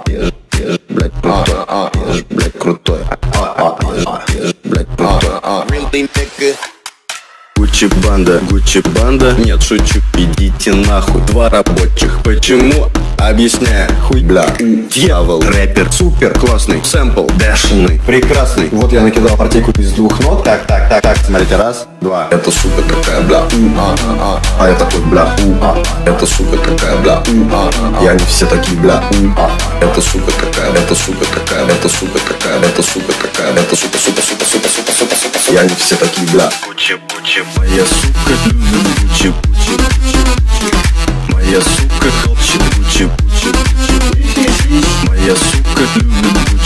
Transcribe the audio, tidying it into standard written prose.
Я ж, блядь, крутой. Я ж, блядь, крутой. Я ж, блядь, крутой. Гуччи банда, нет, шучу, идите нахуй. Два рабочих, почему? Объясняю, хуй, бля. Дьявол, рэпер, супер, классный, сэмпл, бешеный, прекрасный. Вот я накидал партийку из двух нот. Так, смотрите, раз, два. Это сука такая, бля, а я такой, бля, это сука такая, бля, и они все такие, бля, это сука такая, это сука такая, это сука такая, это сука такая, это сука, и они все такие, бля. Моя сука любит Гуччи. Моя сука хочет Гуччи. Моя сука любит Гуччи.